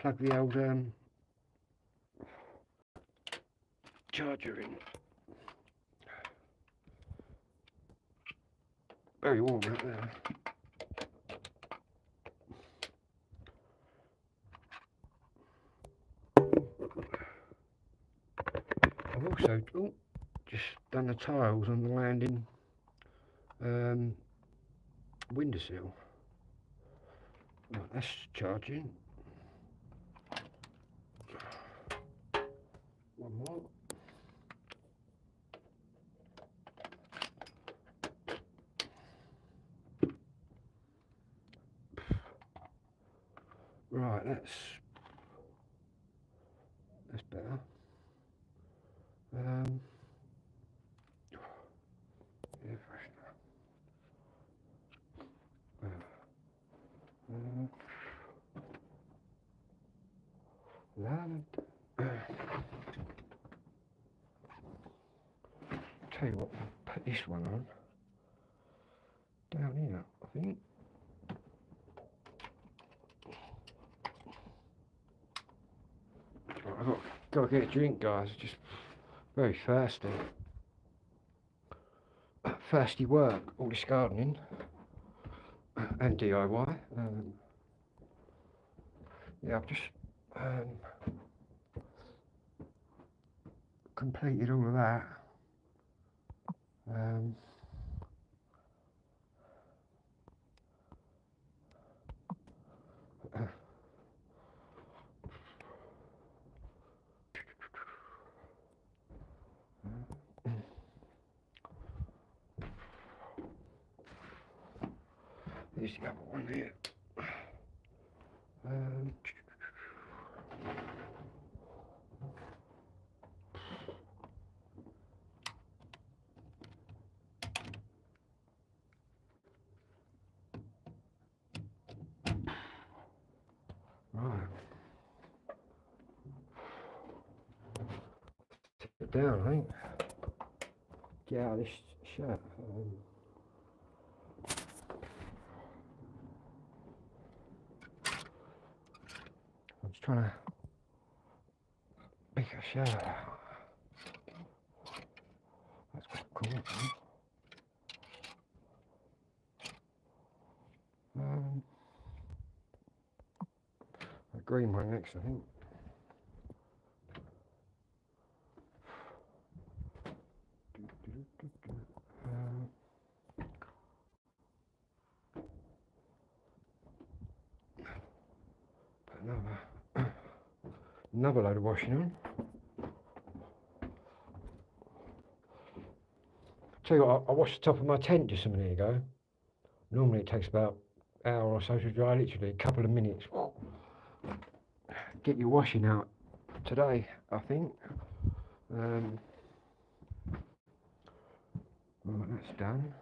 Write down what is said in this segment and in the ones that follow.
plug the old charger in. Very warm out there. I've also just done the tiles on the landing windowsill. Right, that's charging. One more. Right, that's better. Air freshener. Tell you what, I'll put this one on down here, I think. Right, I've got to get a drink, guys. Just very thirsty. Thirsty work, all this gardening and DIY. Yeah, I've just completed all of that. There's the other one here. Right. Sit down, I think. Get out of this shirt. I'm just trying to make a shirt out. That's quite cool. A green one next, I think. Put another load of washing on. Tell you what, I washed the top of my tent just a minute ago. Normally it takes about an hour or so to dry, literally a couple of minutes. Get your washing out today, I think. Right, that's done.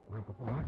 Rubber bike.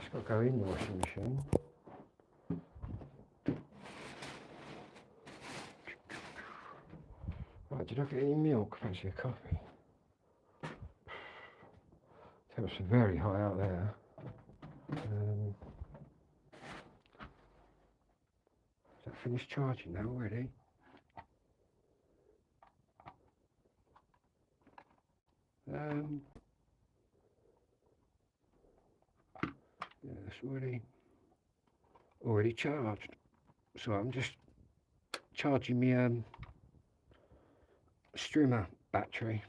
It's got to go in the washing machine. Right, did Did I get any milk? Fancy a coffee. Temps are very high out there. Is that finished charging now already? Yeah, it's already charged. So I'm just charging my Strimmer battery.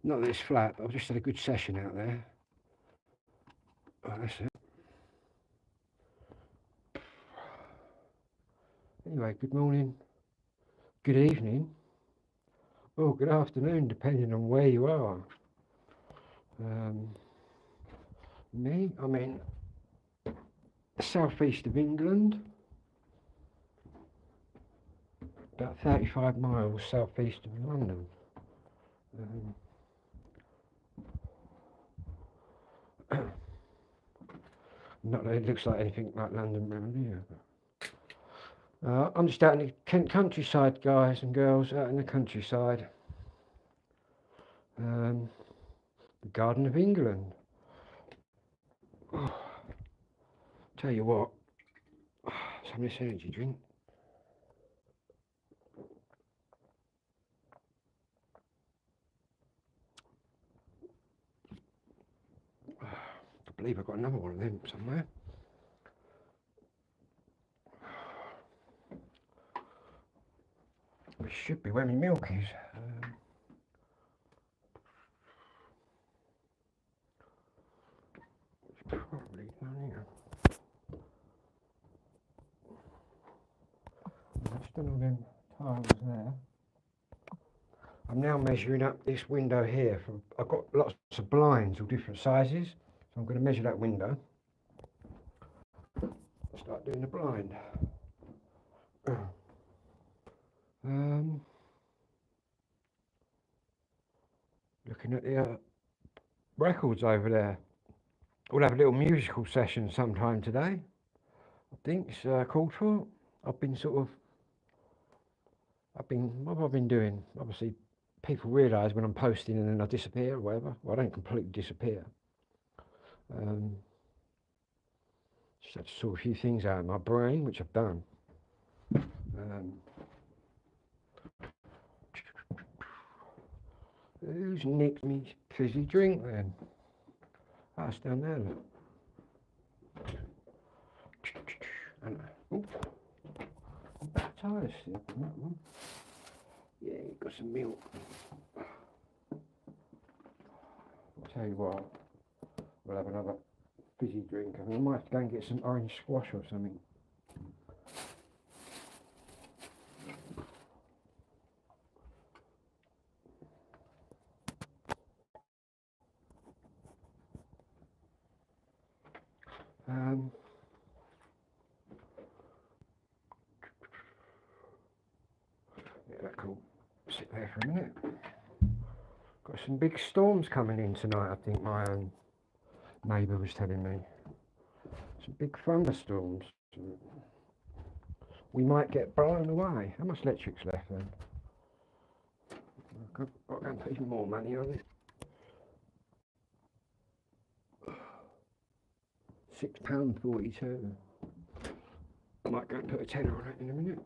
Not that it's flat, but I've just had a good session out there. Oh, that's it. Anyway, good morning, good evening, or good afternoon, depending on where you are. Me, I'm in the southeast of England, about 35 miles southeast of London. Not that it looks like anything like London around here. I'm just out in the Kent countryside, guys and girls, out in the countryside. The Garden of England. Oh, tell you what, some of this energy drink. I believe I've got another one of them somewhere. It should be where my milk is. It's probably down here. Just done all them tiles there. I'm now measuring up this window here. I've got lots of blinds of different sizes, so I'm going to measure that window. Start doing the blind. Looking at the records over there. We'll have a little musical session sometime today. I think it's called for. What have I been doing? Obviously, people realise when I'm posting and then I disappear or whatever. Well, I don't completely disappear. Just had to sort a few things out of my brain, which I've done. Who's nicked me fizzy drink then? Ah, it's down there, look. Tyres still on that one. Yeah, got some milk. I'll tell you what, we'll have another fizzy drink. I might have to go and get some orange squash or something. Yeah, that could sit there for a minute. Got some big storms coming in tonight, I think my neighbour was telling me. Some big thunderstorms. We might get blown away. How much electric's left then? I've got to put even more money on it. £6.42. I might go and put a tenner on it in a minute.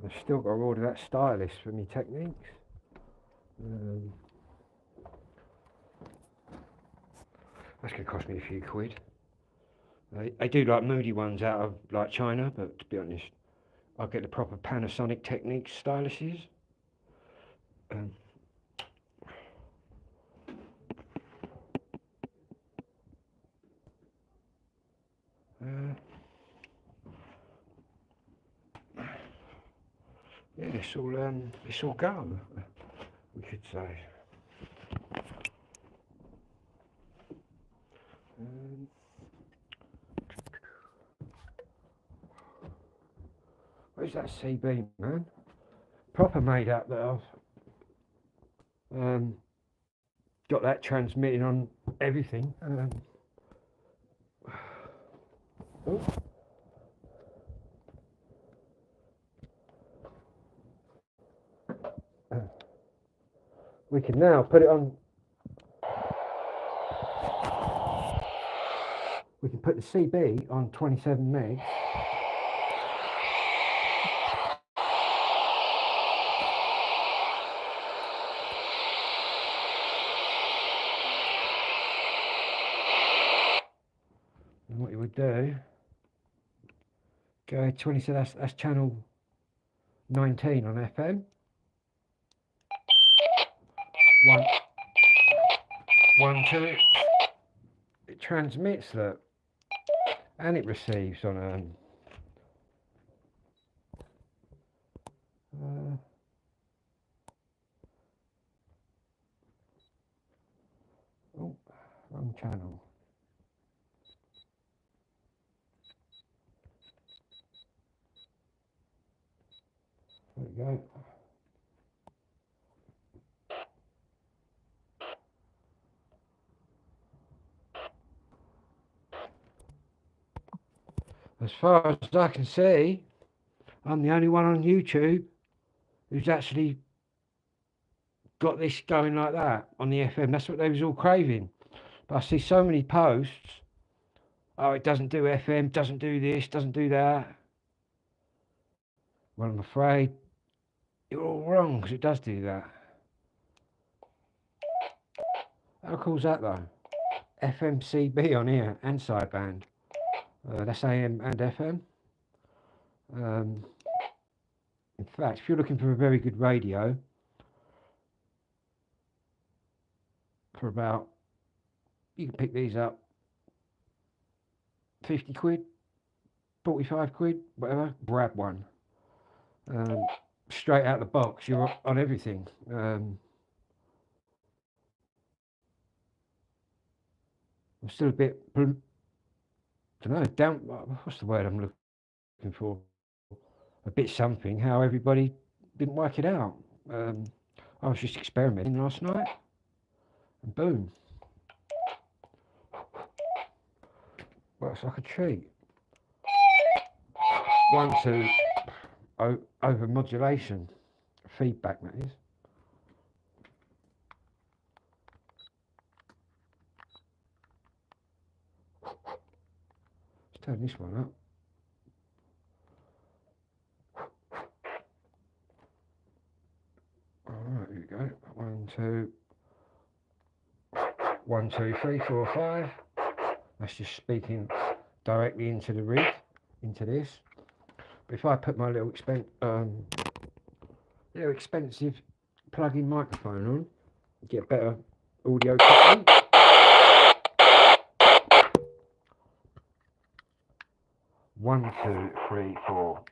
I've still got to order that stylist for me techniques. That's going to cost me a few quid. I do like moody ones out of like China, but to be honest, I'll get the proper Panasonic Techniques styluses. Yeah, it's all go, we could say. Where's that CB, man? Proper made up that I've got that transmitting on everything. Oh. We can now put it on. We can put the CB on 27 megs. And what you would do, go 27, that's channel 19 on FM. One, two. It transmits that, and it receives on oh, wrong channel. There we go. As far as I can see, I'm the only one on YouTube who's actually got this going like that on the FM. That's what they was all craving. But I see so many posts. Oh, it doesn't do FM, doesn't do this, doesn't do that. Well, I'm afraid you're all wrong, because it does do that. How cool's that though? FMCB on here and sideband. That's AM and FM. In fact, if you're looking for a very good radio for about, you can pick these up 50 quid, 45 quid, whatever, grab one. Straight out the box, you're on everything. I'm still a bit, I don't know, down, what's the word I'm looking for? A bit something, how everybody didn't work it out. I was just experimenting last night, and boom. Works like a treat. 1, 2, over modulation, feedback that is. Let's turn this one up. Alright, here we go. 1, 2, 1, 2, 3, 4, 5. That's just speaking directly into the rig, into this. But if I put my little expensive plug-in microphone on, get better audio quality. One, two, three, four.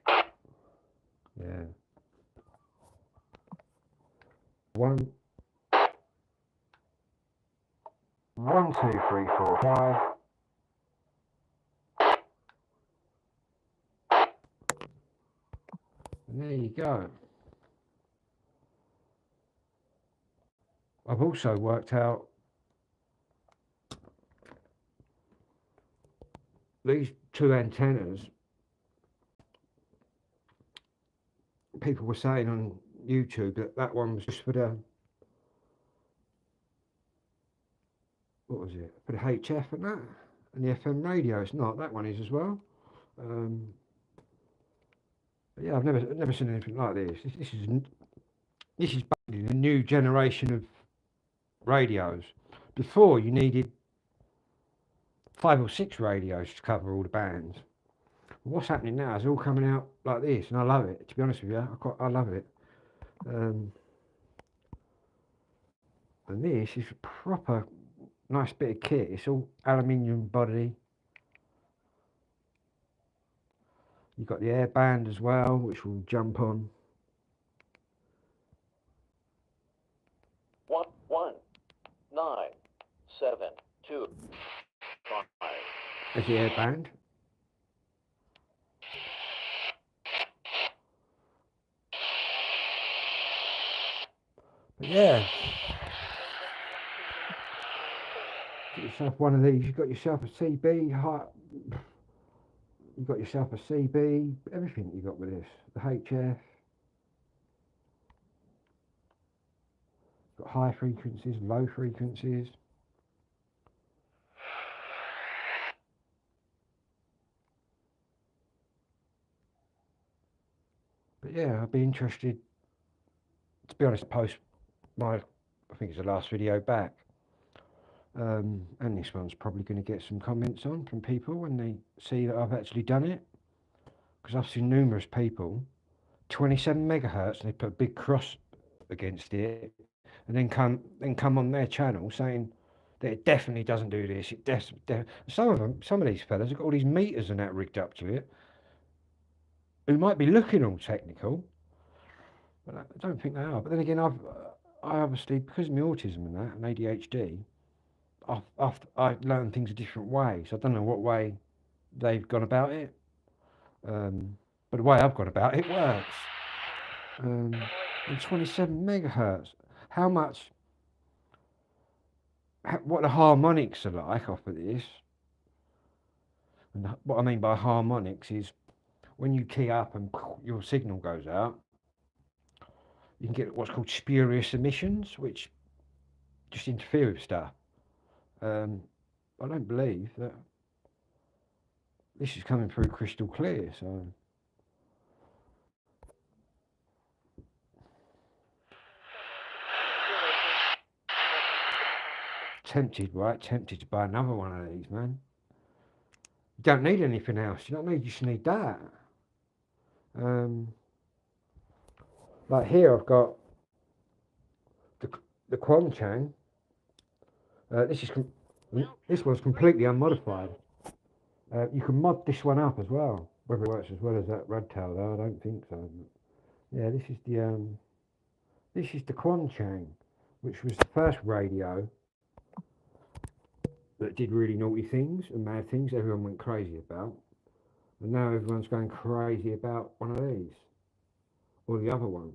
Yeah. 1, 1, 2, 3, 4, 5. And there you go. I've also worked out these 2 antennas. People were saying on YouTube that that one was just for the, what was it, for the HF and that, and the FM radio. It's not, that one is as well. But yeah, I've never seen anything like this. This is basically the new generation of radios. Before, you needed 5 or 6 radios to cover all the bands. What's happening now is all coming out like this, and I love it. To be honest with you, I love it. And this is a proper nice bit of kit. It's all aluminium body. You've got the air band as well, which will jump on. 1, 9, 7, 2, 5. There's the air band. But yeah, Get yourself one of these. You've got yourself a CB. You've got yourself a CB. Everything you got with this. The HF. Got high frequencies, low frequencies. But yeah, I'd be interested, to be honest, post my, I think it's the last video back. And this one's probably going to get some comments on from people when they see that I've actually done it. Because I've seen numerous people, 27 megahertz, and they put a big cross against it, and then come on their channel saying that it definitely doesn't do this. Some of these fellas have got all these meters and that rigged up to it, who might be looking all technical, but I don't think they are. But then again, I obviously, because of my autism and that, and ADHD, I've learned things a different way. So I don't know what way they've gone about it, but the way I've gone about it works. And 27 megahertz. How much? What the harmonics are like off of this? And what I mean by harmonics is when you key up and your signal goes out, you can get what's called spurious emissions, which just interfere with stuff. I don't believe that this is coming through crystal clear, so tempted, right? Tempted to buy another one of these, man. You don't need anything else. You don't need. You just need that. Like here, I've got the Quanchang. This one's completely unmodified. You can mod this one up as well. Whether it works as well as that Redtail, though, I don't think so. Yeah, this is the Quanchang, which was the first radio that did really naughty things and mad things everyone went crazy about. And now everyone's going crazy about one of these. Or the other one.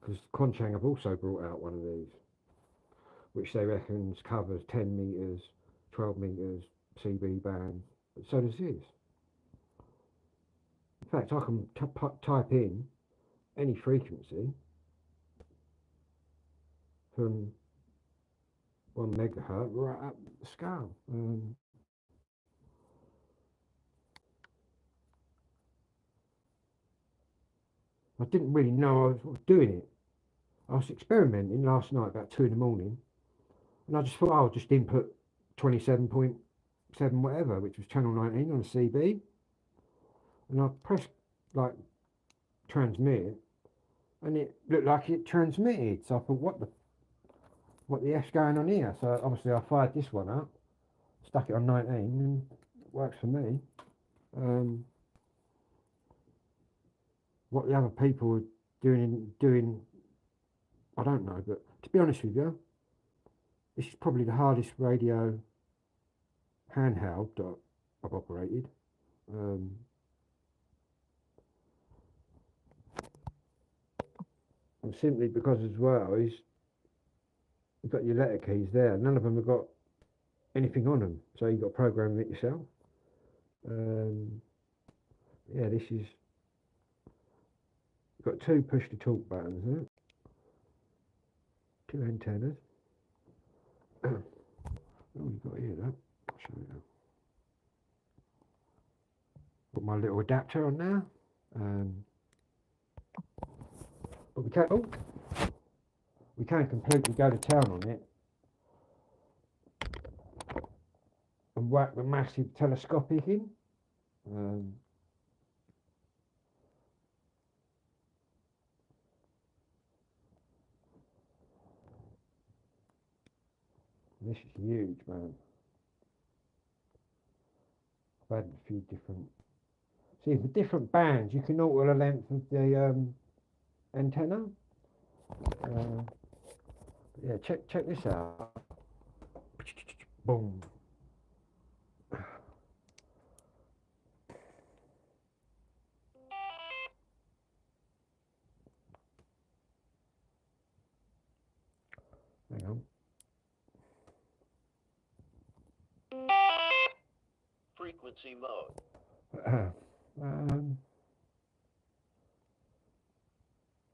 Because Quanchang have also brought out one of these, which they reckon covers 10 metres, 12 metres, CB band. But so does this. In fact, I can type in any frequency from 1 megahertz right up the scale. I didn't really know I was doing it. I was experimenting last night about 2 in the morning, and I just thought I'll just input 27.7 whatever, which was channel 19 on a CB, and I pressed like transmit, and it looked like it transmitted. So I thought, what the F's going on here? So obviously I fired this one up, stuck it on 19, and it works for me. What the other people were doing, I don't know. But to be honest with you, this is probably the hardest radio handheld that I've operated. And simply because as well is you've got your letter keys there. None of them have got anything on them, so you've got to program it yourself. Yeah, this is. Got 2 push to talk buttons, huh? 2 antennas. Oh, you've got here, that. I'll show you. Got my little adapter on now. But we can completely go to town on it and whack the massive telescopic in. This is huge, man. I've had a few different. See, for different bands, you can alter the length of the antenna. Yeah, check this out. Boom. Hang on. Frequency mode.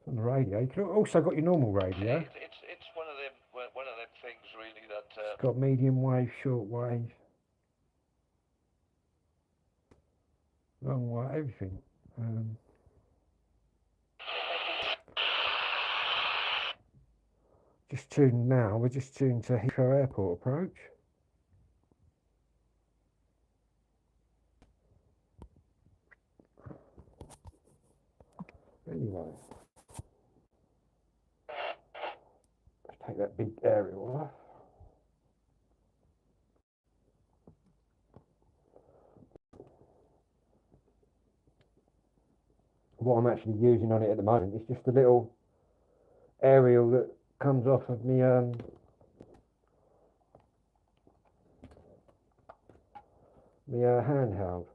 On the radio. You could also got your normal radio. It's one of them things really that. It's got medium wave, short wave, long wave, everything. Just tuned now. We're just tuned to Heathrow Airport approach. Anyway, let's take that big aerial off. What I'm actually using on it at the moment is just a little aerial that comes off of me handheld.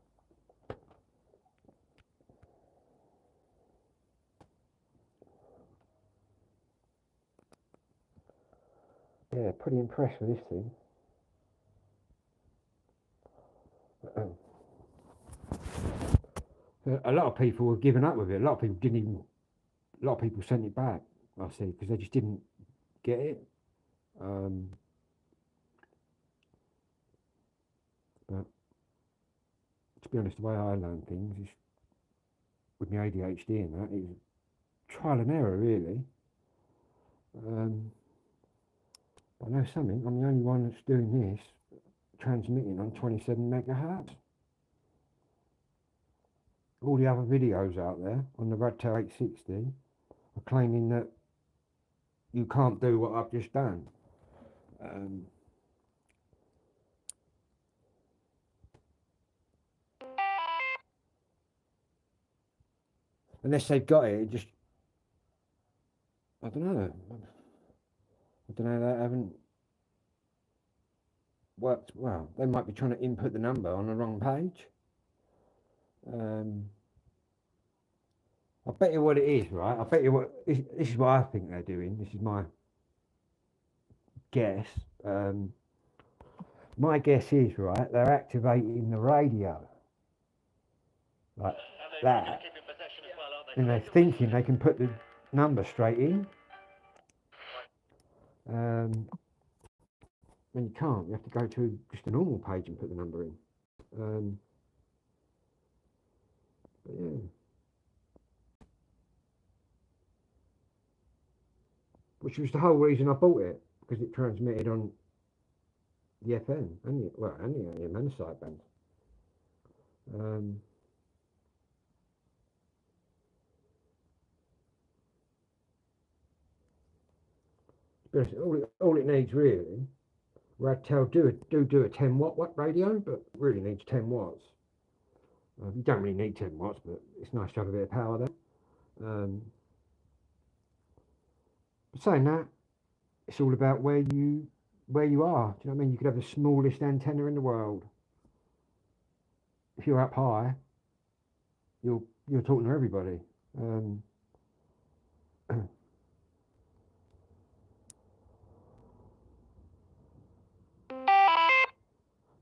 Yeah, pretty impressed with this thing. A lot of people have given up with it. A lot of people didn't even. A lot of people sent it back. I see, because they just didn't get it. But to be honest, the way I learn things is with my ADHD and that is trial and error, really. But I know something. I'm the only one that's doing this, transmitting on 27 megahertz. All the other videos out there on the Radtel 860 are claiming that you can't do what I've just done. Unless they've got it, just I don't know. They haven't worked well. They might be trying to input the number on the wrong page. I bet you what it is, right? I bet you what this is what I think they're doing. This is my guess. My guess is, right, they're activating the radio like that, and they're thinking they can put the number straight in. When you can't, you have to go to just a normal page and put the number in. But yeah. Which was the whole reason I bought it, because it transmitted on the FM and the AM and the sideband. All it needs really, Radtel do a 10 watt radio, but really needs 10 watts. You don't really need 10 watts, but it's nice to have a bit of power there. But saying that, it's all about where you are. Do you know what I mean? You could have the smallest antenna in the world. If you're up high, you're talking to everybody.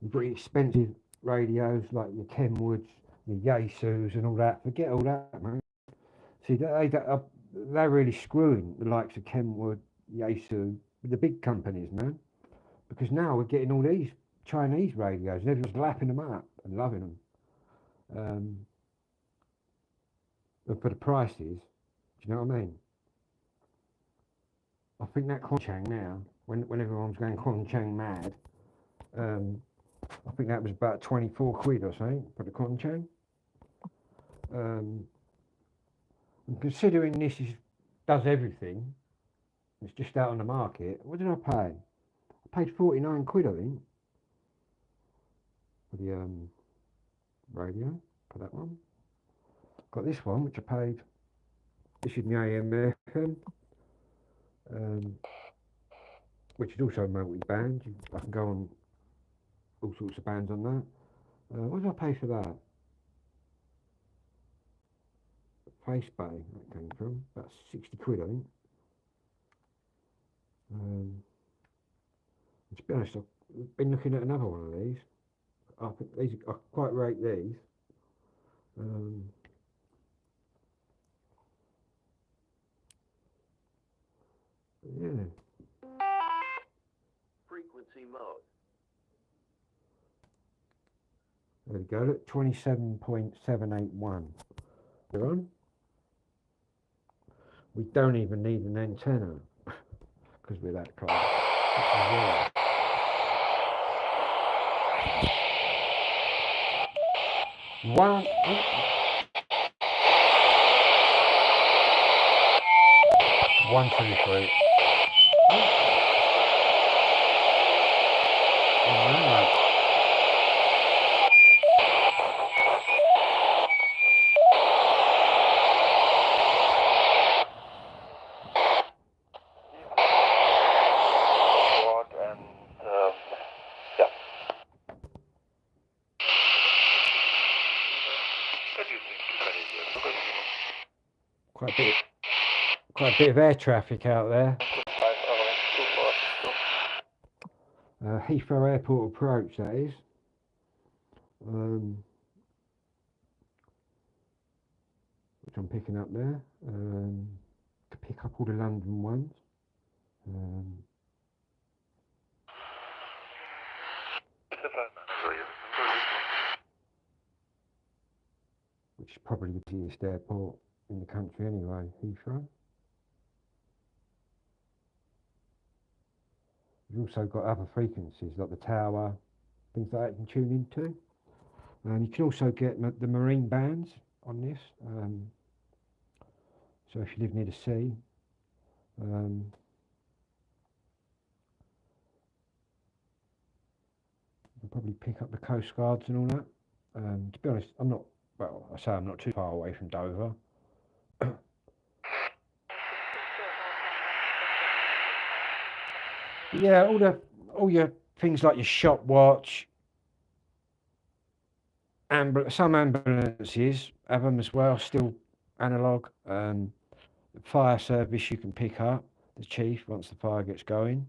You've got expensive radios like your Kenwoods, your Yaesus and all that. Forget all that, man. See, they're really screwing the likes of Kenwood, Yaesu, the big companies, man. Because now we're getting all these Chinese radios and everyone's lapping them up and loving them. But for the prices, do you know what I mean? I think that Quanchang now, when everyone's going Quanchang mad, I think that was about 24 quid or something for the Quanchang. And considering this does everything, it's just out on the market. What did I pay? I paid 49 quid, I think, for the radio, for that one. Got this one, which I paid. This is my AM FM, which is also multi-band. I can go on all sorts of bands on that. What did I pay for that? Face Bay, that came from. About 60 quid, I think. To be honest, been looking at another one of these. I think these, I quite rate these. Yeah. Frequency mode. There we go. Look, 27.781. They're on. We don't even need an antenna because we're that close. One. Oh. 1, 2, 3. Oh, quite a bit of air traffic out there. Heathrow Airport approach, that is. Which I'm picking up there. To pick up all the London ones. Which is probably the busiest airport in the country anyway, Heathrow. You've also got other frequencies like the tower, things like that you can tune into. And you can also get the marine bands on this. So if you live near the sea, you can probably pick up the coast guards and all that. To be honest, I'm not, well, I say I'm not too far away from Dover. Yeah, all your things like your shop watch, some ambulances have them as well, still analog. The fire service you can pick up, the chief, once the fire gets going.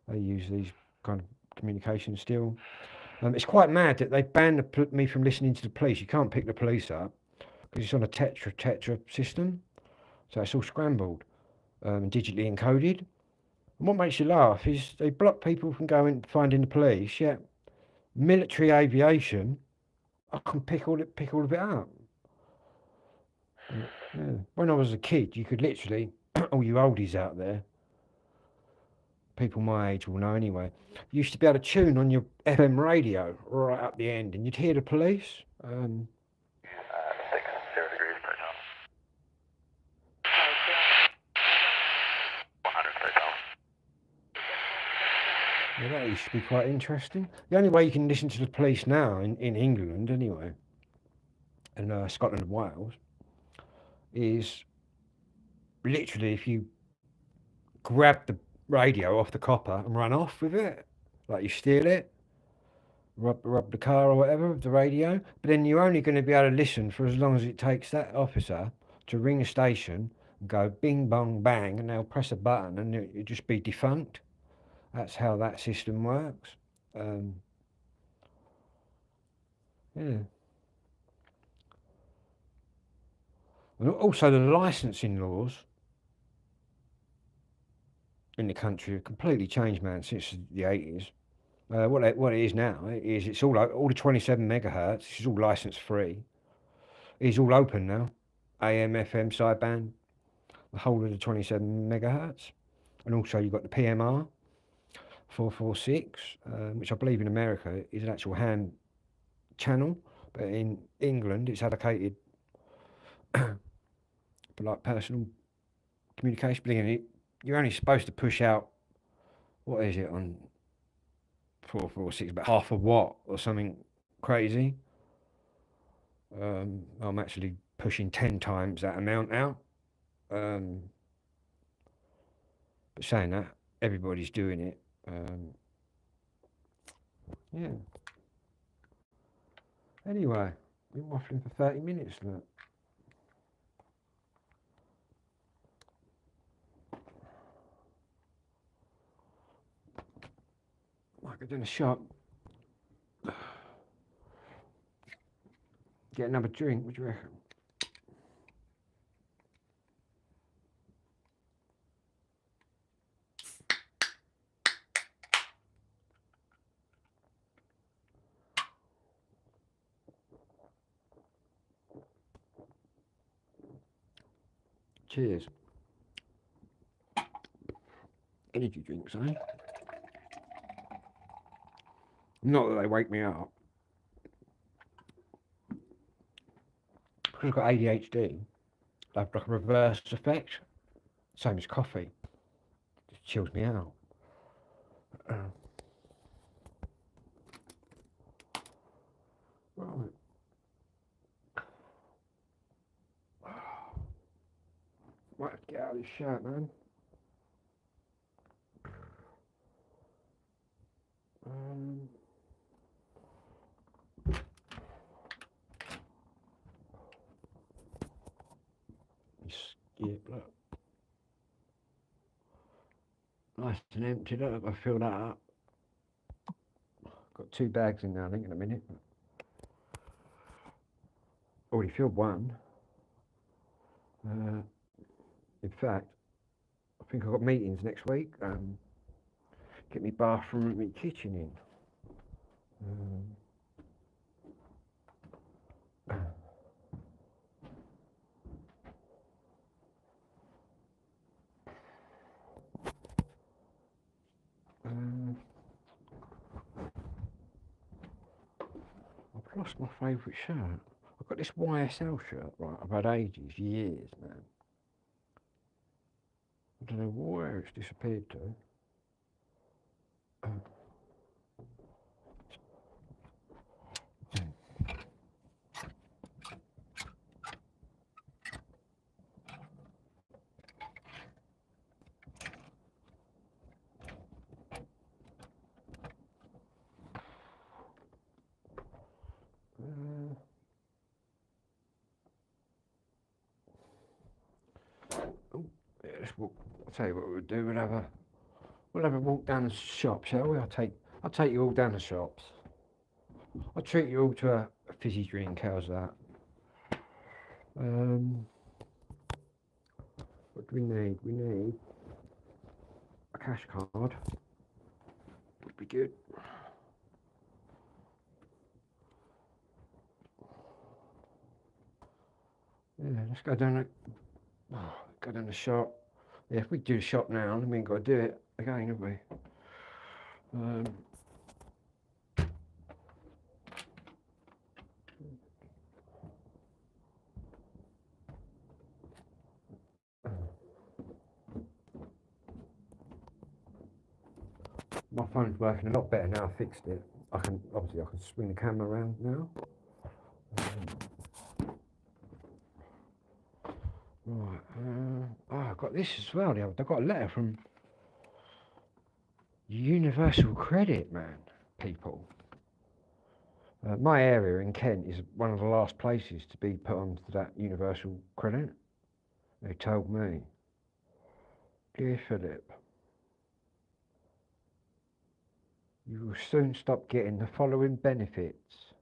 They use these kind of communications still. It's quite mad that they banned me from listening to the police. You can't pick the police up because it's on a tetra system. So it's all scrambled and digitally encoded. And what makes you laugh is they block people from going finding the police, yet military aviation, I can pick all of it up. Yeah. When I was a kid, you could literally, all you oldies out there, people my age will know anyway, you used to be able to tune on your FM radio right up the end and you'd hear the police. 6, 0 degrees per now. 100 per now. Yeah, that used to be quite interesting. The only way you can listen to the police now in England anyway, and Scotland and Wales, is literally if you grab the radio off the copper and run off with it, like you steal it, rub the car or whatever with the radio, but then you're only going to be able to listen for as long as it takes that officer to ring a station and go bing bong bang, and they'll press a button and it'll just be defunct. That's how that system works. Yeah. And also the licensing laws in the country have completely changed, man, since the 80s. What it is now is it's all the 27 megahertz. This is all license free. It's all open now. AM, FM, sideband, the whole of the 27 megahertz, and also you've got the PMR 446, which I believe in America is an actual ham channel, but in England it's allocated for like personal communication. But again, you're only supposed to push out, what is it on 446, about half a watt or something crazy. I'm actually pushing 10 times that amount out. But saying that, everybody's doing it. Yeah. Anyway, been waffling for 30 minutes, look. My Go down the shop. Get another drink, what do you reckon? Cheers. Energy drinks, eh? Not that they wake me up. Because I've got ADHD, they have like a reverse effect. Same as coffee. Just chills me out. Right. Might have to get out of this shirt, man. Skip, look. Nice and empty, look. I fill that up. Got 2 bags in there, I think, in a minute. Already filled one. In fact, I think I've got meetings next week. Get me bathroom and me kitchen in. I've lost my favourite shirt. I've got this YSL shirt, right, I've had ages, years, man. I don't know where it's disappeared to. I'll tell you what we'll do. We'll have a walk down the shop, shall we? I'll take you all down the shops. I'll treat you all to a fizzy drink. How's that? What do we need? We need a cash card. Would be good. Yeah, let's go down the shop. Yeah, if we do the shop now, then we ain't got to do it again, have we? My phone's working a lot better now. I fixed it. I can swing the camera around now. Right. I've got this as well. I've got a letter from Universal Credit, man. People. My area in Kent is one of the last places to be put onto that Universal Credit. They told me. Dear Philip, you will soon stop getting the following benefits.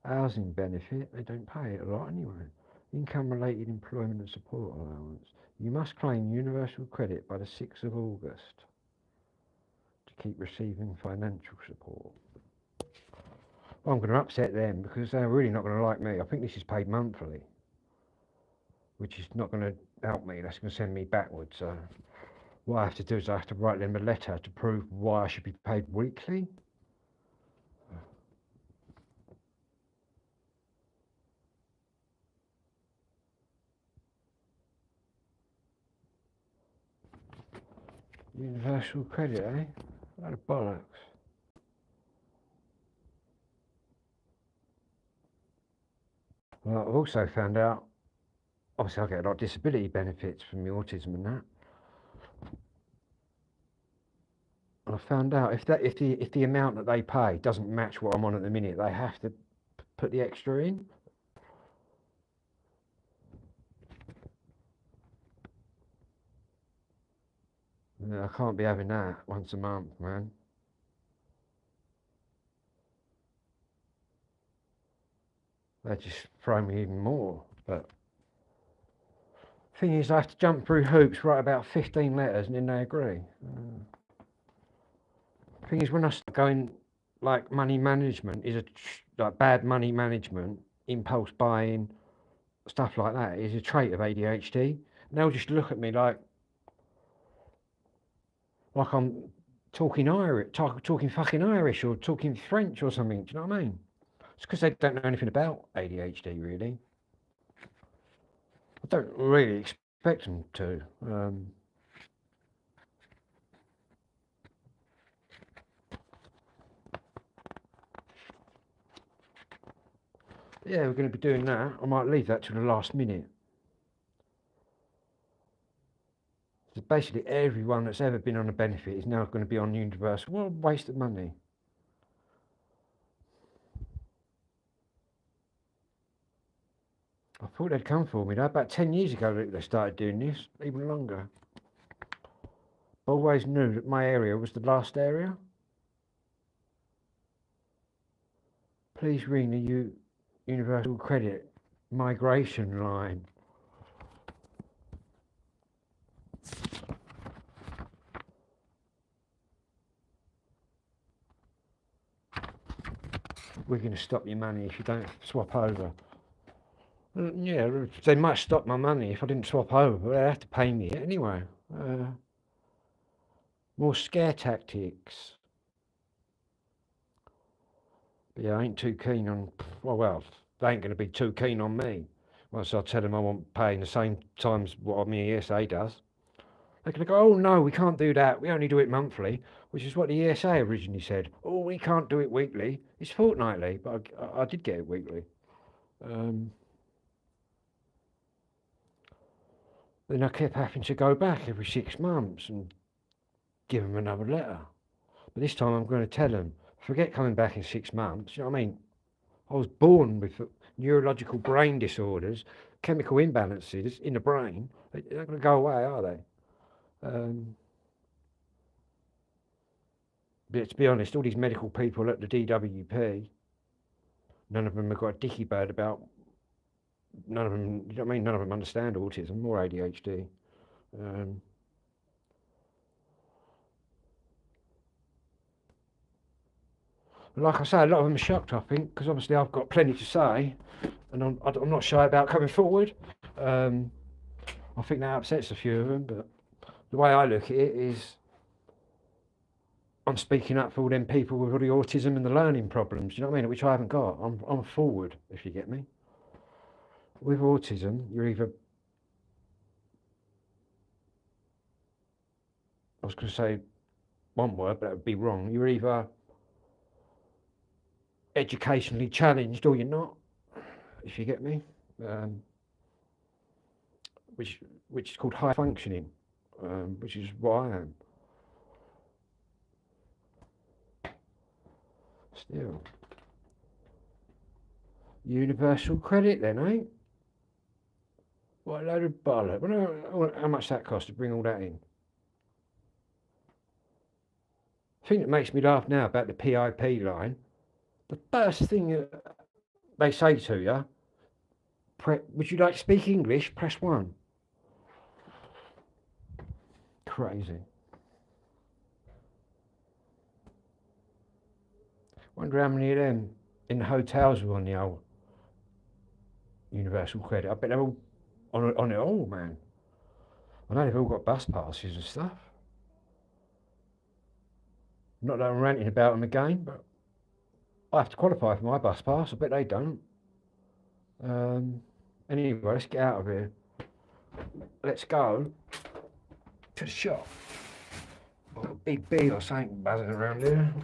Housing benefit, they don't pay it a lot anyway. Income-related employment and support allowance. You must claim Universal Credit by the 6th of August to keep receiving financial support. Well, I'm going to upset them because they're really not going to like me. I think this is paid monthly, which is not going to help me. That's going to send me backwards. So what I have to do is I have to write them a letter to prove why I should be paid weekly. Universal Credit, eh? A lot of bollocks. Well, I've also found out, obviously I get a lot of disability benefits from the autism and that. And I found out if the amount that they pay doesn't match what I'm on at the minute, they have to put the extra in. Yeah, I can't be having that once a month, man. they just throw me even more. But thing is, I have to jump through hoops, write about 15 letters, and then they agree. Thing is, when I start going like money management is like bad money management, impulse buying, stuff like that is a trait of ADHD. And they'll just look at me like I'm talking Irish, talking fucking Irish or talking French or something. Do you know what I mean? It's because they don't know anything about ADHD, really. I don't really expect them to. Yeah, we're going to be doing that. I might leave that to the last minute. So basically, everyone that's ever been on a benefit is now going to be on universal. What a waste of money. I thought they'd come for me though. About 10 years ago they started doing this, even longer. I always knew that my area was the last area. Please ring the Universal Credit migration line. We're going to stop your money if you don't swap over. Yeah, they might stop my money if I didn't swap over, but they have to pay me anyway. More scare tactics. But yeah, I ain't too keen on, well, they ain't going to be too keen on me. Once I tell them I want paying the same times what my ESA does. They're going to go, oh no, we can't do that. We only do it monthly, which is what the ESA originally said. Oh, we can't do it weekly. It's fortnightly, but I did get it weekly. Then I kept having to go back every 6 months and give them another letter. But this time I'm going to tell them, forget coming back in 6 months. You know what I mean? I was born with neurological brain disorders, chemical imbalances in the brain. They're not going to go away, are they? But to be honest, all these medical people at the DWP, none of them have got a dicky bird about. None of them, you know what I mean? None of them understand autism or ADHD. Like I say, a lot of them are shocked, I think, because obviously I've got plenty to say, and I'm not shy about coming forward. I think that upsets a few of them, but the way I look at it is I'm speaking up for all them people with all the autism and the learning problems, you know what I mean, which I haven't got. I'm forward, if you get me. With autism, you're either, I was going to say one word, but that would be wrong. You're either educationally challenged or you're not, if you get me. Which is called high functioning, which is what I am. Still. Universal credit then, eh? What a load of bollocks. Well, how much that cost to bring all that in? The thing that makes me laugh now about the PIP line, the first thing they say to you, would you like to speak English? Press 1. Crazy. Wonder how many of them in the hotels were on the old Universal Credit. I bet they're all on it all, man. I know they've all got bus passes and stuff. Not that I'm ranting about them again, but I have to qualify for my bus pass. I bet they don't. Anyway, let's get out of here. Let's go to the shop. Got a big bee or something buzzing around here.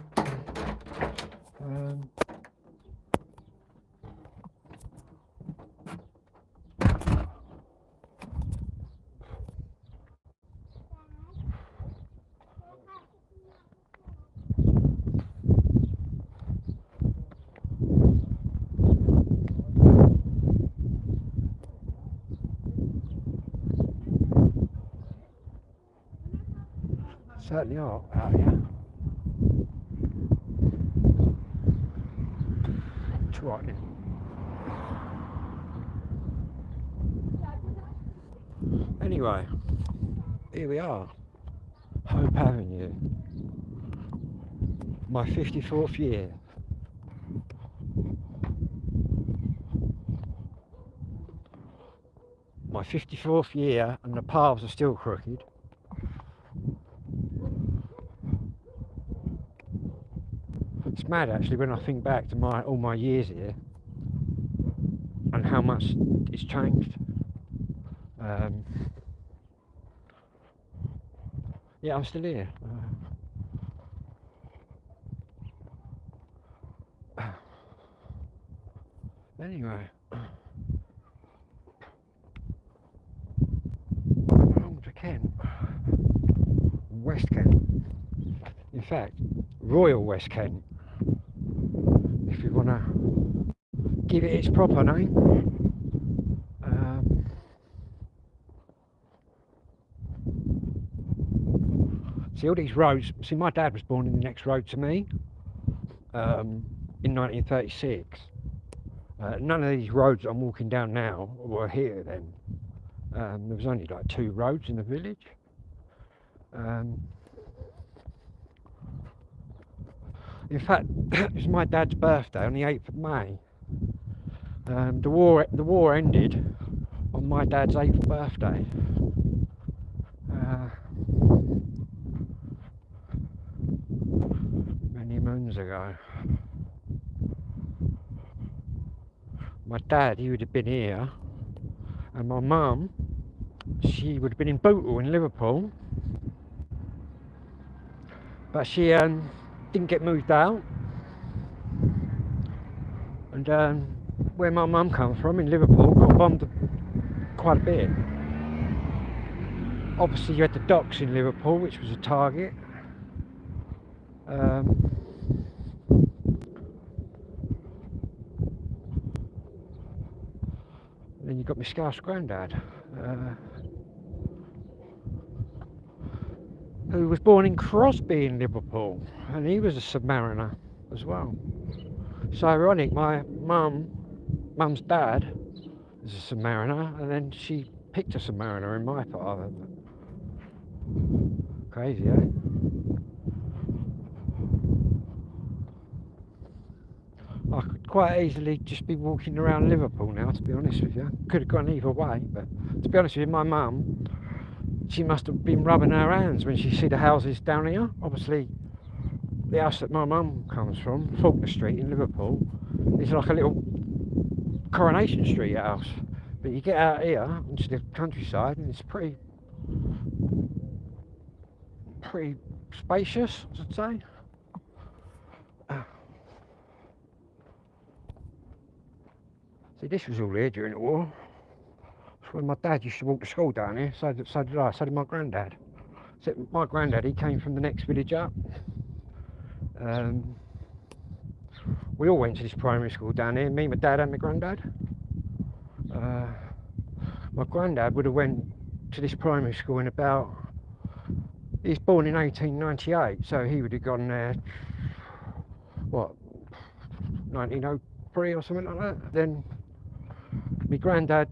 Certainly are out here. It's right then. Anyway, here we are, Hope Avenue, my 54th year. My 54th year and the paths are still crooked. It's mad actually when I think back to all my years here and how much it's changed. Yeah, I'm still here. Anyway, along to Kent, West Kent. In fact, Royal West Kent, if you want to give it its proper name. See all these roads. See, my dad was born in the next road to me in 1936. None of these roads I'm walking down now were here then. There was only like 2 roads in the village. In fact, it was my dad's birthday on the 8th of May. The war ended on my dad's 8th birthday. Many moons ago. My dad, he would have been here, and my mum, she would have been in Bootle in Liverpool, but she didn't get moved out. And where my mum comes from in Liverpool got bombed quite a bit. Obviously you had the docks in Liverpool, which was a target. Then you got my Scouse granddad, who was born in Crosby in Liverpool, and he was a submariner as well. So ironic, my mum's dad is a submariner, and then she picked a submariner in my part of it. Crazy, eh? I could quite easily just be walking around Liverpool now, to be honest with you. Could have gone either way, but to be honest with you, my mum, she must have been rubbing her hands when she see the houses down here. Obviously, the house that my mum comes from, Faulkner Street in Liverpool, is like a little Coronation Street house. But you get out here into the countryside and it's pretty spacious, I'd say. See, this was all here during the war. That's when my dad used to walk to school down here, so did I, so did my granddad. So my granddad, he came from the next village up. We all went to this primary school down here, me, my dad and my granddad. My granddad would have went to this primary school in about, he was born in 1898, so he would have gone there, what, 1903 or something like that. Then my granddad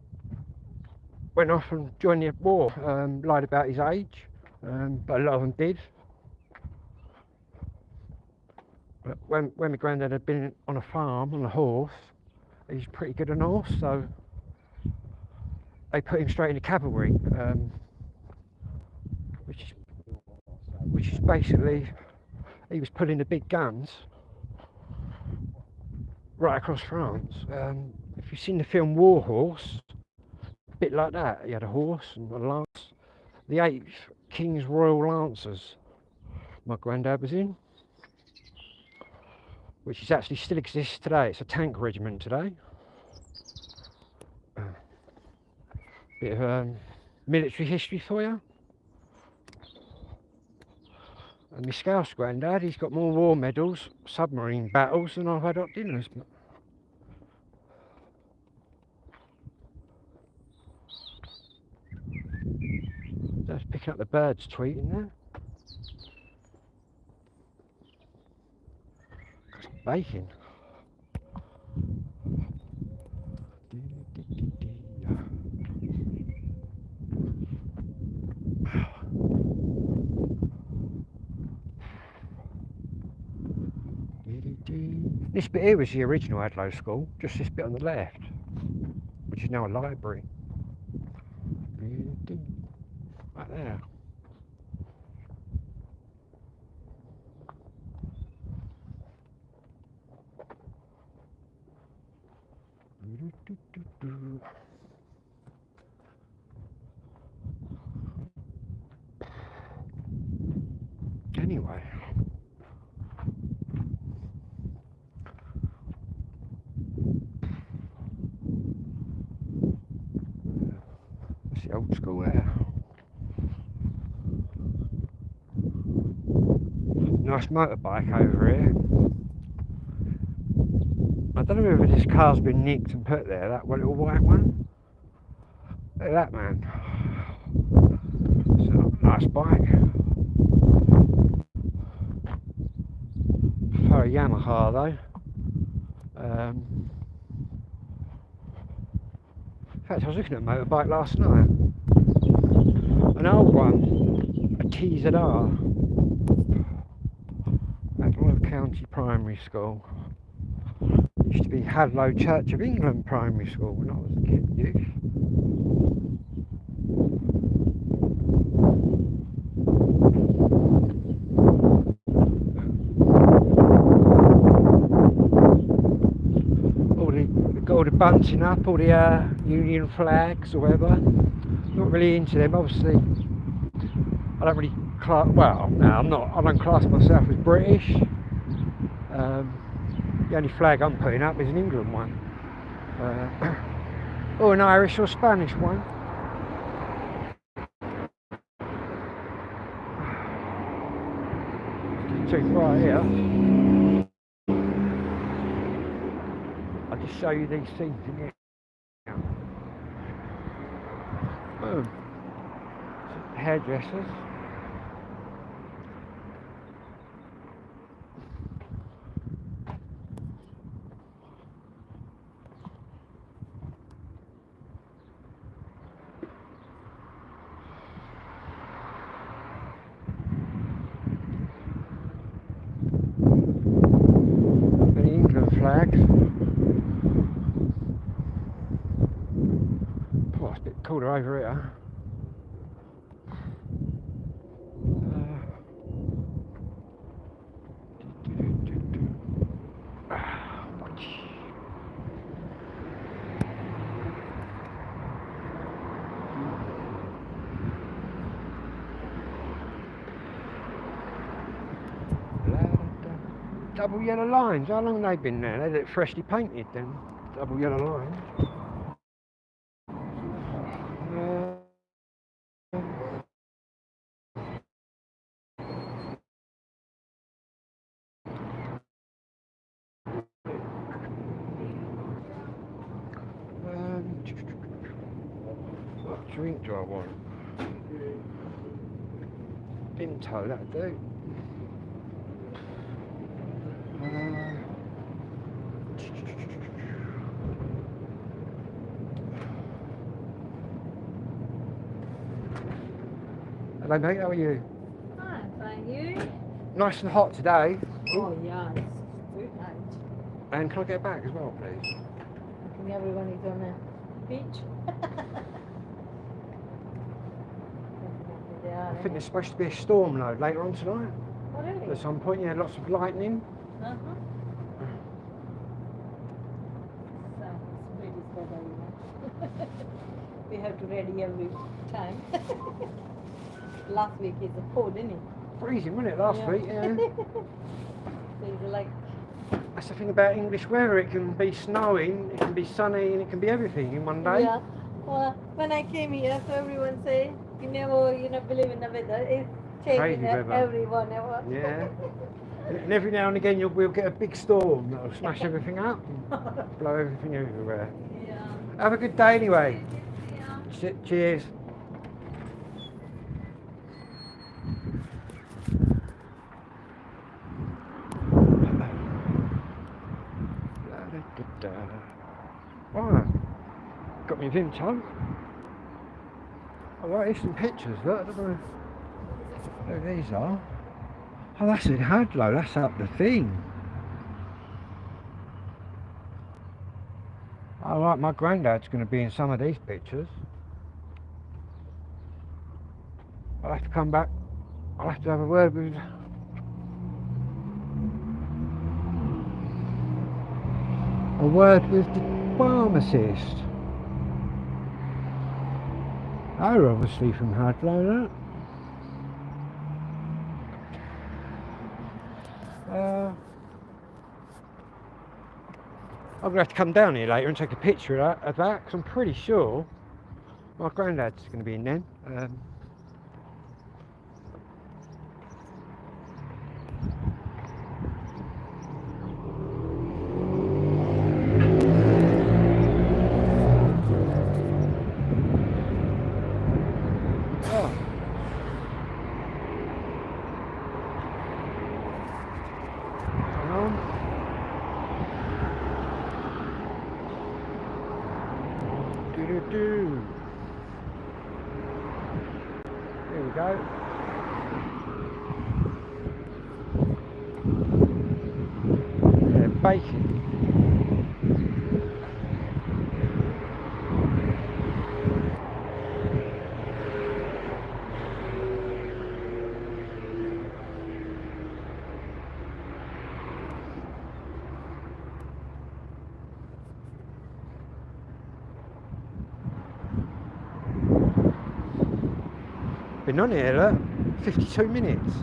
went off and joined the war, lied about his age, but a lot of them did. But when my granddad had been on a farm on a horse, he's pretty good on a horse, so they put him straight in the cavalry, which is basically, he was pulling the big guns right across France. If you've seen the film War Horse, a bit like that. He had a horse and a lance. The 8th King's Royal Lancers my granddad was in, which is actually still exists today. It's a tank regiment today. Bit of military history for you. And my Scouse granddad, he's got more war medals, submarine battles, than I've had hot dinners. Just picking up the birds tweeting there. Baking. This bit here was the original Hadlow School, just this bit on the left, which is now a library. Right there. Anyway. That's the old school there. Nice motorbike over here. I don't know whether this car's been nicked and put there, that one little white one. Look at that, man. It's a nice bike. For a Yamaha though. In fact, I was looking at a motorbike last night. An old one, a TZR. Hadlow County Primary School. It used to be Hadlow Church of England Primary School when I was a kid. Youth. All the bunting up, all the Union flags or whatever. Not really into them, obviously. I don't really class, well, no, I don't class myself as British. The only flag I'm putting up is an England one. Or an Irish or Spanish one. Too far here. I'll just show you these things in here. Boom. Hairdressers. The England flags. Oh, it's a bit colder over here. Double yellow lines, how long have they been there? They look freshly painted then. Double yellow lines. What drink do I want? Vimto, that'll do. Hello mate, how are you? Hi, fine. You? Nice and hot today. Oh yeah, it's good night. And can I get back as well, please? I think everyone is on a beach. I think there's supposed to be a storm load later on tonight. Oh really? At some point, yeah, lots of lightning. Uh-huh. So, it's British weather, you know. We have to ready every time. Last week is a cold, didn't it? Freezing, wasn't it, last week? Yeah. So it's like... That's the thing about English weather, it can be snowing, it can be sunny, and it can be everything in one day. Yeah. Well, when I came here, so everyone say, you never, believe in the weather. It's changing weather. every 1 hour. Yeah. And every now and again we'll get a big storm that'll smash everything up and blow everything everywhere. Yeah. Have a good day anyway. Yeah. Cheers. Right, got me Vimto. Oh, right, here's some pictures. Look, I don't know who these are. Oh, that's in Hadlow. That's up the thing. Alright, my granddad's going to be in some of these pictures. I'll have to come back. I'll have to have a word with the pharmacist. They're obviously from Hadlow, I'm going to have to come down here later and take a picture of that, because I'm pretty sure my granddad's going to be in then. There we go. They're baking. Been on here, look, 52 minutes.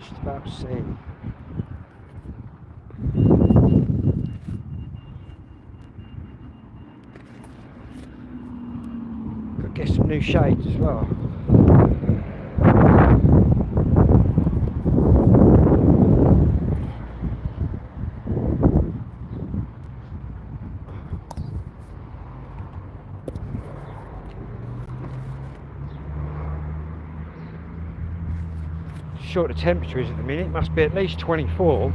Just about to see. Could get some new shades as well. Short the temperature is at the minute, must be at least 24.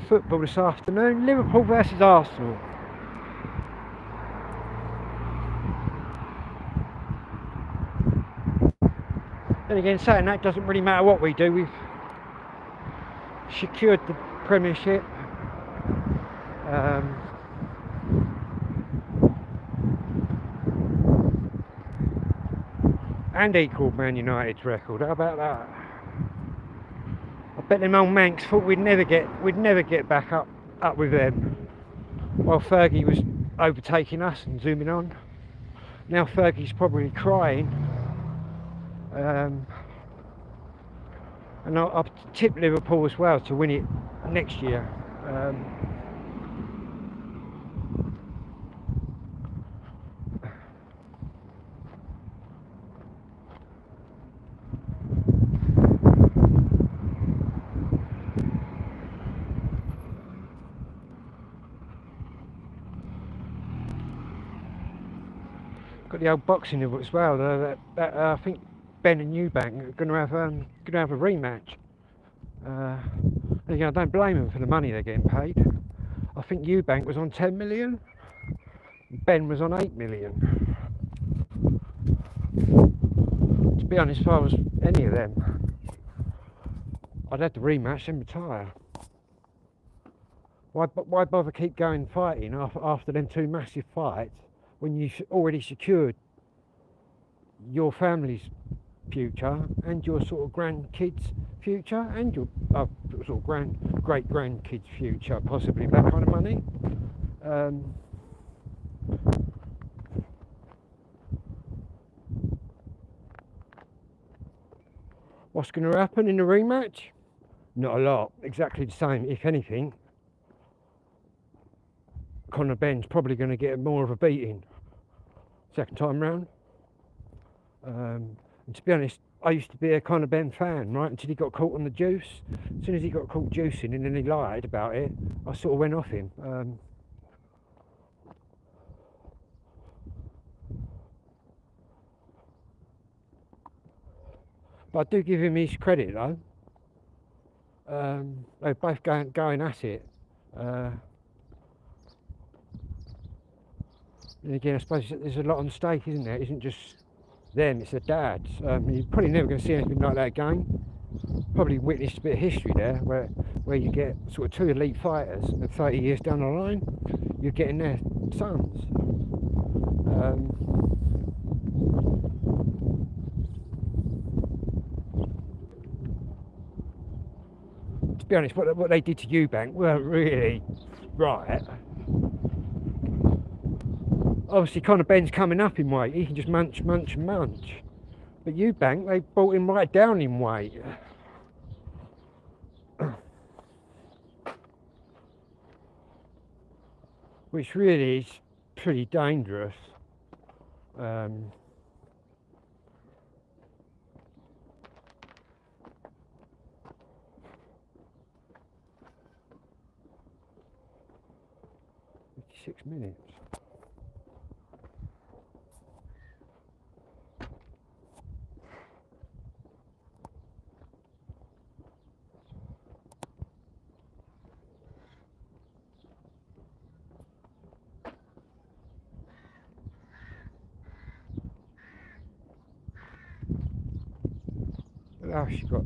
Football this afternoon, Liverpool versus Arsenal. Then again, saying that, doesn't really matter what we do. We've secured the Premiership. And equalled Man United's record. How about that? I bet them old Mancs thought we'd never get back up with them. While Fergie was overtaking us and zooming on. Now Fergie's probably crying. And I'll tip Liverpool as well to win it next year. Got the old boxing as well. That I think Ben and Eubank are going to have a rematch. Again, I don't blame them for the money they're getting paid. I think Eubank was on 10 million. Ben was on 8 million. To be honest, if I was any of them, I'd have the rematch and retire. Why bother keep going fighting after them two massive fights when you've already secured your family's future and your sort of grandkids' future and your sort of great grandkids' future, possibly with that kind of money. What's going to happen in the rematch? Not a lot. Exactly the same. If anything, Conor Ben's probably going to get more of a beating second time round. And to be honest, I used to be a Conor Ben fan, right, until he got caught on the juice. As soon as he got caught juicing and then he lied about it, I sort of went off him. But I do give him his credit though. They're both going at it. And again, I suppose there's a lot on stake, isn't there? It isn't just them, it's the dads. You're probably never going to see anything like that again. Probably witnessed a bit of history there where you get sort of two elite fighters and 30 years down the line, you're getting their sons. To be honest, what they did to Eubank weren't really right. Obviously, Conor Ben's coming up in weight. He can just munch. But Eubank, they brought him right down in weight. Which really is pretty dangerous. 6 minutes. What else you got?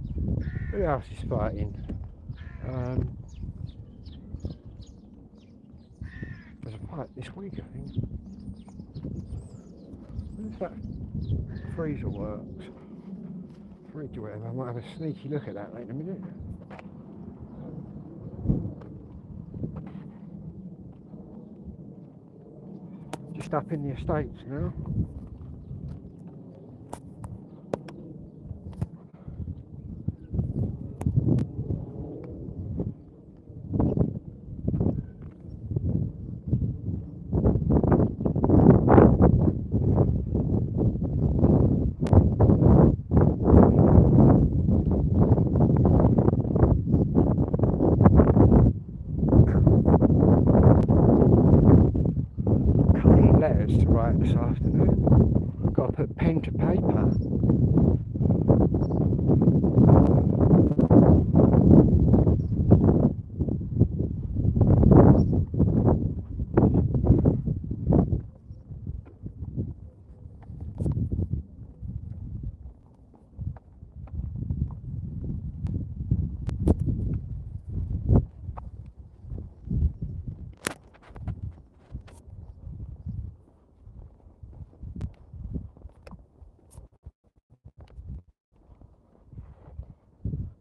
Who else is fighting? There's a fight this week, I think. Wonder if that freezer works. Fridge or whatever. I might have a sneaky look at that later in a minute. Just up in the estates now. Letters to write this afternoon. Got to put pen to paper.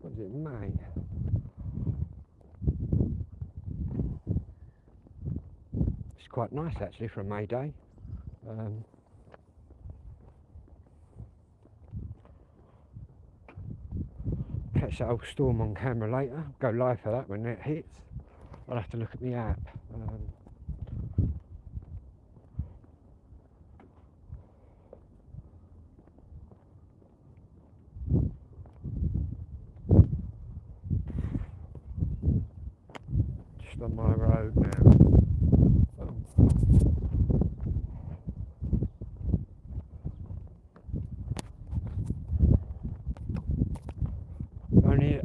What is it, May? It's quite nice actually for a May Day. Catch that old storm on camera later. Go live for that when it hits. I'll have to look at the app. Just on my road now.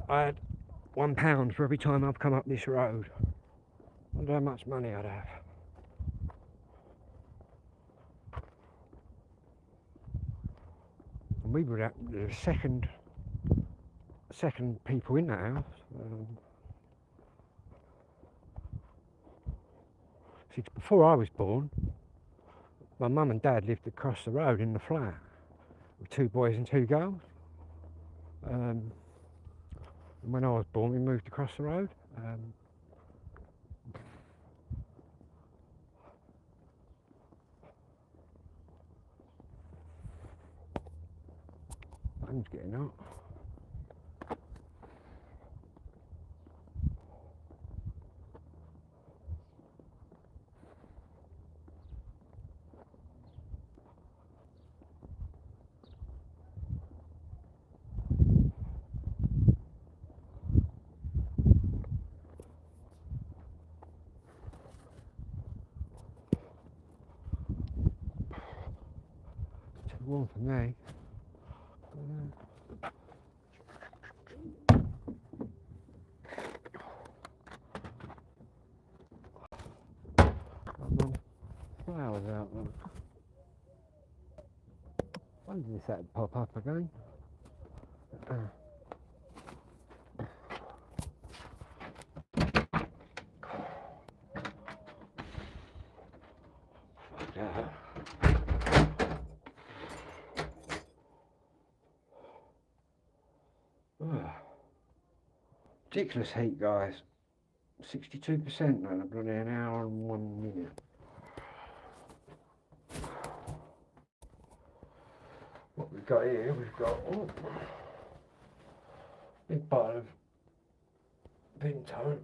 I had £1 for every time I've come up this road. I wonder how much money I'd have. And we were the second people in that house. See, before I was born, my mum and dad lived across the road in the flat with 2 boys and 2 girls. And when I was born, we moved across the road. Sun's getting up. warm for me. Flowers out there. When did this pop up again? Ridiculous heat, guys. 62% and I've done an hour and 1 minute. What we've got here, we've got big bottle of Vimto.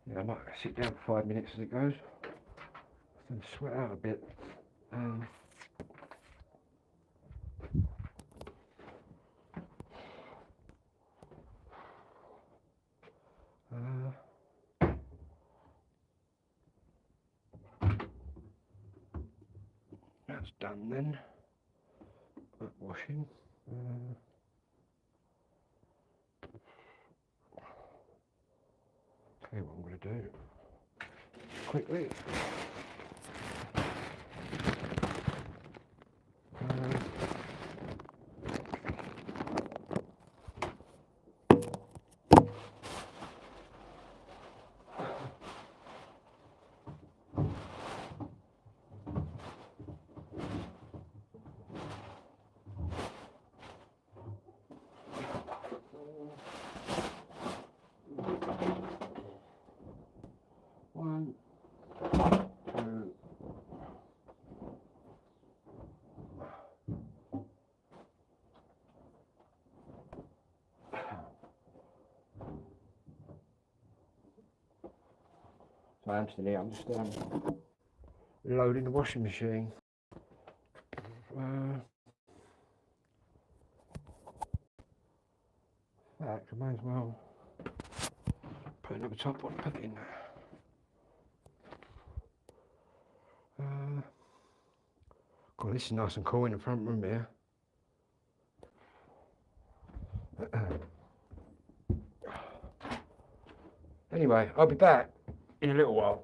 Yeah, I might sit down for 5 minutes as it goes. And sweat out a bit. That's done then. That washing. Tell you what I'm going to do quickly. One, two. So I'm still here, I'm just loading the washing machine. In fact, I might as well put another top on, put it in there. God, this is nice and cool in the front room here. Anyway, I'll be back in a little while.